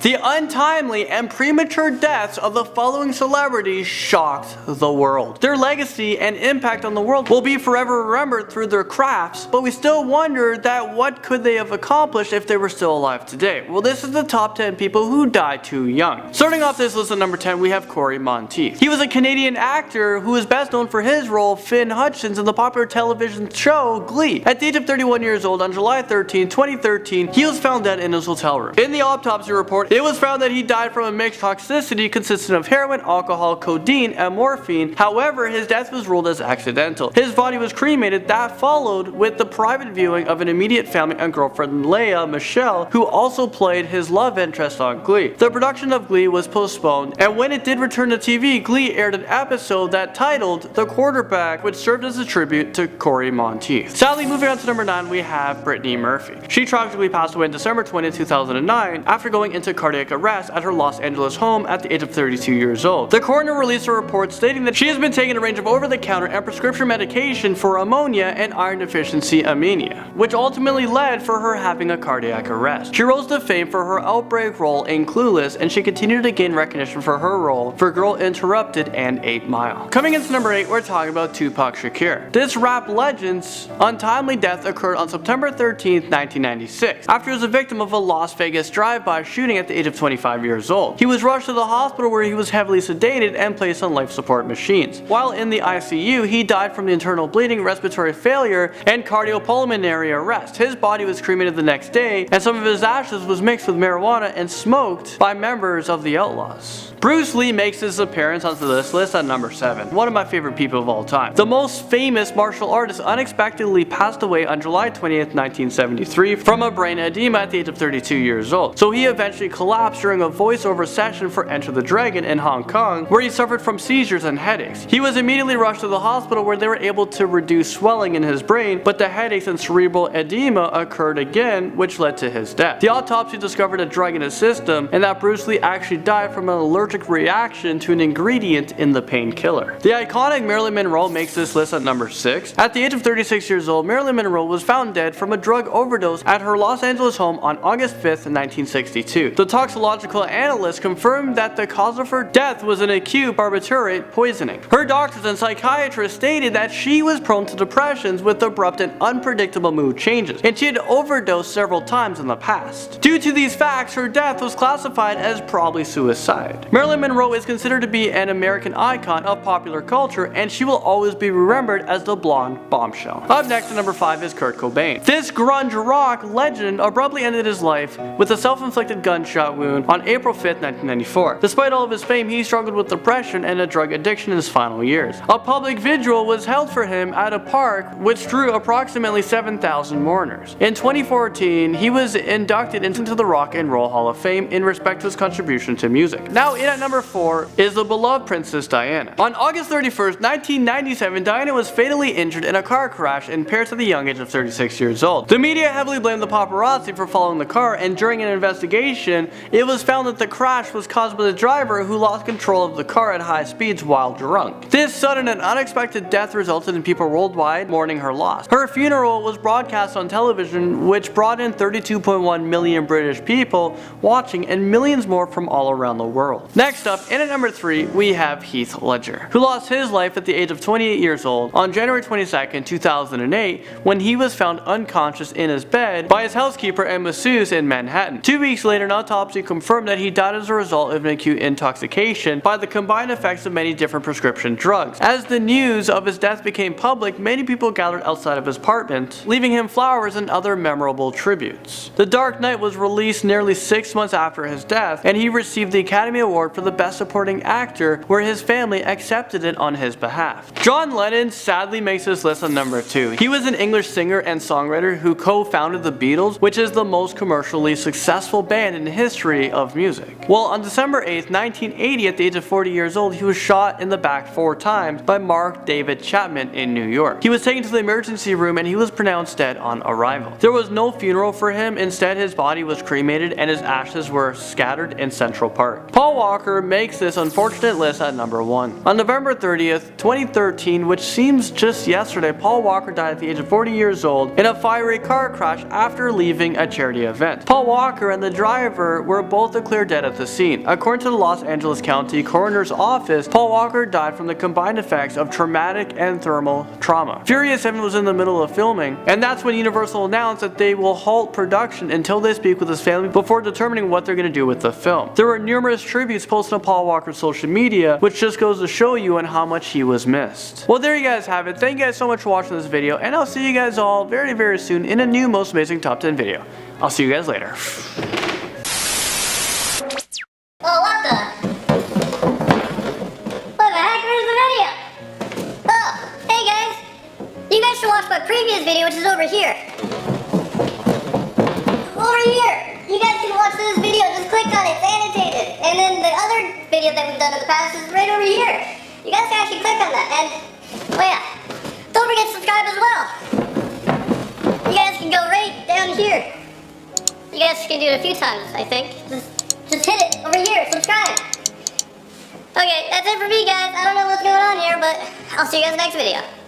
The untimely and premature deaths of the following celebrities shocked the world. Their legacy and impact on the world will be forever remembered through their crafts, but we still wonder that what could they have accomplished if they were still alive today? Well, this is the top 10 people who died too young. Starting off this list at number 10, we have Cory Monteith. He was a Canadian actor who is best known for his role Finn Hutchins in the popular television show Glee. At the age of 31 years old on July 13, 2013, he was found dead in his hotel room. In the autopsy report, it was found that he died from a mixed toxicity consisting of heroin, alcohol, codeine, and morphine. However, his death was ruled as accidental. His body was cremated. That followed with the private viewing of an immediate family and girlfriend Leah Michelle, who also played his love interest on Glee. The production of Glee was postponed, and when it did return to TV, Glee aired an episode that titled The Quarterback, which served as a tribute to Cory Monteith. Sadly, moving on to number 9, we have Brittany Murphy. She tragically passed away on December 20, 2009 after going into cardiac arrest at her Los Angeles home at the age of 32 years old. The coroner released a report stating that she has been taking a range of over-the-counter and prescription medication for ammonia and iron deficiency anemia, which ultimately led for her having a cardiac arrest. She rose to fame for her outbreak role in Clueless, and she continued to gain recognition for her role for Girl Interrupted and 8 Mile. Coming into number 8, we're talking about Tupac Shakur. This rap legend's untimely death occurred on September 13, 1996, after he was a victim of a Las Vegas drive-by shooting at the age of 25 years old. He was rushed to the hospital where he was heavily sedated and placed on life support machines. While in the ICU, he died from the internal bleeding, respiratory failure, and cardiopulmonary arrest. His body was cremated the next day, and some of his ashes was mixed with marijuana and smoked by members of the Outlaws. Bruce Lee makes his appearance onto this list at number 7, one of my favorite people of all time. The most famous martial artist unexpectedly passed away on July 20th, 1973 from a brain edema at the age of 32 years old. So he eventually collapsed during a voiceover session for Enter the Dragon in Hong Kong, where he suffered from seizures and headaches. He was immediately rushed to the hospital where they were able to reduce swelling in his brain, but the headaches and cerebral edema occurred again, which led to his death. The autopsy discovered a drug in his system, and that Bruce Lee actually died from an allergic reaction to an ingredient in the painkiller. The iconic Marilyn Monroe makes this list at number 6. At the age of 36 years old, Marilyn Monroe was found dead from a drug overdose at her Los Angeles home on August 5th, 1962. The toxicological analyst confirmed that the cause of her death was an acute barbiturate poisoning. Her doctors and psychiatrists stated that she was prone to depressions with abrupt and unpredictable mood changes, and she had overdosed several times in the past. Due to these facts, her death was classified as probably suicide. Marilyn Monroe is considered to be an American icon of popular culture, and she will always be remembered as the blonde bombshell. Up next at number 5 is Kurt Cobain. This grunge rock legend abruptly ended his life with a self-inflicted gunshot wound on April 5th, 1994. Despite all of his fame, he struggled with depression and a drug addiction in his final years. A public vigil was held for him at a park which drew approximately 7,000 mourners. In 2014, he was inducted into the Rock and Roll Hall of Fame in respect to his contribution to music. Now in at number 4 is the beloved Princess Diana. On August 31st, 1997, Diana was fatally injured in a car crash in Paris at the young age of 36 years old. The media heavily blamed the paparazzi for following the car, and during an investigation, it was found that the crash was caused by the driver who lost control of the car at high speeds while drunk. This sudden and unexpected death resulted in people worldwide mourning her loss. Her funeral was broadcast on television, which brought in 32.1 million British people watching and millions more from all around the world. Next up, in at number 3, we have Heath Ledger, who lost his life at the age of 28 years old on January 22nd, 2008, when he was found unconscious in his bed by his housekeeper and masseuse in Manhattan. 2 weeks later, an autopsy confirmed that he died as a result of an acute intoxication by the combined effects of many different prescription drugs. As the news of his death became public, many people gathered outside of his apartment, leaving him flowers and other memorable tributes. The Dark Knight was released nearly 6 months after his death, and he received the Academy Award for the Best Supporting Actor, where his family accepted it on his behalf. John Lennon sadly makes this list on number 2. He was an English singer and songwriter who co-founded the Beatles, which is the most commercially successful band in the history of music. Well, on December 8th, 1980, at the age of 40 years old, he was shot in the back 4 times by Mark David Chapman in New York. He was taken to the emergency room and he was pronounced dead on arrival. There was no funeral for him. Instead, his body was cremated and his ashes were scattered in Central Park. Paul Walker makes this unfortunate list at number 1. On November 30th, 2013, which seems just yesterday, Paul Walker died at the age of 40 years old in a fiery car crash after leaving a charity event. Paul Walker and the driver However, were both declared dead at the scene. According to the Los Angeles County Coroner's Office, Paul Walker died from the combined effects of traumatic and thermal trauma. Furious 7 was in the middle of filming, and that's when Universal announced that they will halt production until they speak with his family before determining what they're going to do with the film. There were numerous tributes posted on Paul Walker's social media, which just goes to show you on how much he was missed. Well, there you guys have it. Thank you guys so much for watching this video, and I'll see you guys all very, very soon in a new Most Amazing Top 10 video. I'll see you guys later. Oh, what the? What the heck? Where's the video? Oh, hey guys. You guys should watch my previous video, which is over here. Over here. You guys can watch this video. Just click on it. It's annotated. And then the other video that we've done in the past is right over here. You guys can actually click on that. And, oh yeah. Don't forget to subscribe as well. You guys can go right down here. You guys can do it a few times, I think. Just hit it over here, subscribe. Okay, that's it for me guys. I don't know what's going on here, but I'll see you guys next video.